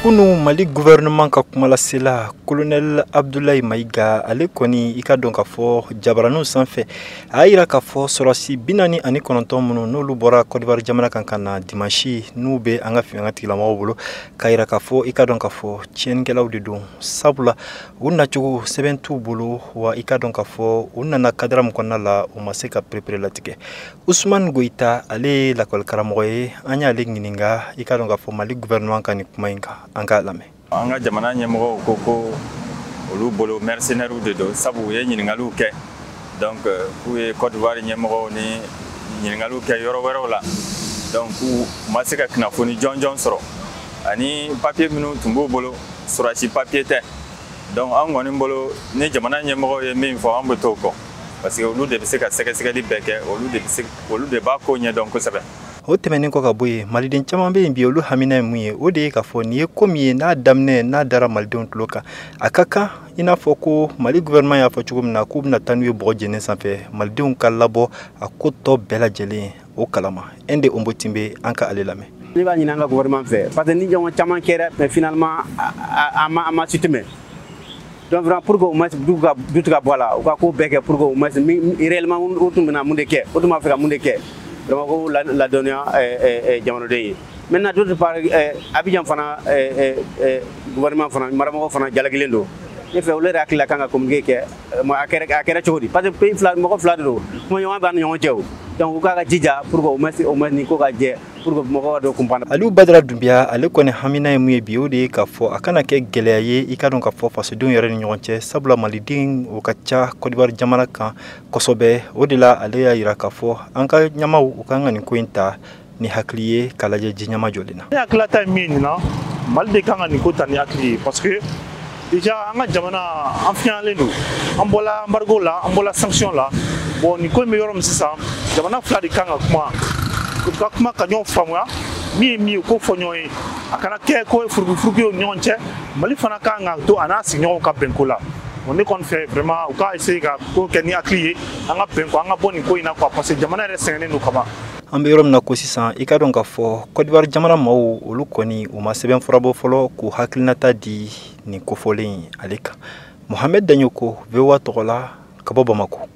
Kunu Mali gouvernement ka kumala sela colonel Abdoulaye Maïga ale koni ika don ka fo jabaranu sanfɛ a yira ka fo sorasi binani ani kononton munu n'olu bɔra Côte d'Ivoire jamana kan kana dimanche n'u be an ka fiɲanga tigilamɔgɔw bolo ka yira ka fo ika don ka fo tiɲɛnikɛlaw de don sabula u nacogo sɛbɛn t'u bolo wa ika don ka fo u nana kadira min kɔnɔna la u ma se ka perepere latigɛ Ousmane Goïta ale lakɔli karamɔgɔ ye an y'ale ɲininga ika don ka fo Mali gouvernement ka ni kuma in kan an ka lamɛn. An ka jamana ɲɛmɔgɔw ko olu bolo mercenaires de do sabu ye ɲininkaliw kɛ donc k'u ye Côte d'Ivoire ɲɛmɔgɔw ni ɲininkaliw kɛ yɔrɔ wɛrɛw la donc u ma se ka kunnafoni jɔnjɔn sɔrɔ ani papier minnu tun b'u bolo surasi papier tɛ donc an kɔni bolo ni jamana ɲɛmɔgɔw ye min fɔ an bɛ t'o kɔ parce que olu de bɛ se ka sɛgɛsɛgɛli bɛɛ kɛ olu de b'a ko ɲɛdɔn kosɛbɛ. O tɛmɛnen kɔ ka bɔ yen maliden caman bɛ yen bi olu hamina ye mun ye o de ye ka fɔ nin ye ko min ye n'a daminɛ n'a dara malidenw tulo kan a ka kan i n'a fɔ ko Mali gouvernement y'a fɔ cogo min na k'u bɛna taa n'u ye bɔgɔ jɛnen sanfɛ malidenw ka labɔ a ko tɔ bɛɛ lajɛlen o kalama Ende Ombotimbe an ka ale lamɛn. Ne b'a ɲini an ka gouvernement fɛ parce que ni ɲɔgɔn caman kɛra mais finalement a ma sutɛmɛ donc vraiment pour que au moins du ka bɔ a la u ka ko bɛɛ kɛ pour que au moins réellement o tun bɛna mun de kɛ o tun b'a fɛ ka mun de kɛ vraiment ko la dɔnniya jamanaden ye maintenant d'autre part Abidjan fana gouvernement fana maramɔgɔ fana jalakilen don ne fɛ olu yɛrɛ hakili la kan ka communiquer kɛ a kɛra cogo di parce que pays fila mɔgɔ fila de don kuma ɲɔgɔn b'a ni ɲɔgɔn cɛ o donc u k'a ka jija pour que au moins ni ko ka jɛ pour que mɔgɔw ka dɔ comprendre. Aliou Badara Doumbia ale kɔni hamina ye mun ye bi o de ye ka fɔ a kana kɛ gɛlɛya ye i ka dɔn ka fɔ fasodenw yɛrɛ ni ɲɔgɔn cɛ sabula maliden o ka ca Côte d'Ivoire jamana kan kosɛbɛ o de la ale y'a yira ka fɔ an ka ɲamaw u kan ka nin ko in ta ni hakili ye k'a lajɛ ji ɲama jɔlen na. Ne hakilila ta ye min ye nin na Mali de kan ka nin ko ta ni hakili ye parce que déjà an ka jamana an fiɲalen don an bɔla embargo la an bɔla sanction la bon nin ko in bɛ yɔrɔ min sisan jamana fila de kan ka kuma ka ɲɔgɔn faamuya min ye min ye ko fɔ ɲɔgɔn ye a kana kɛ ko furugufurugu ye ɲɔgɔn cɛ Mali fana kan ka to a n'a sigiɲɔgɔnw ka bɛnko la bon ne kɔni fɛ vraiment u ka essayer ka ko kɛ ni hakili ye an ka bɛn an ka bɔ nin ko in na quoi parce que jamana yɛrɛ sɛgɛnnen don kaban. An bɛ yɔrɔ min na ko sisan i ka dɔn ka fɔ Côte d'Ivoire jamana maaw olu kɔni u ma sɛbɛn furabɔ fɔlɔ k'u hakilinata di nin kofɔlen ale kan Mohamed Danyoko VOA tɔgɔ la ka bɔ Bamako.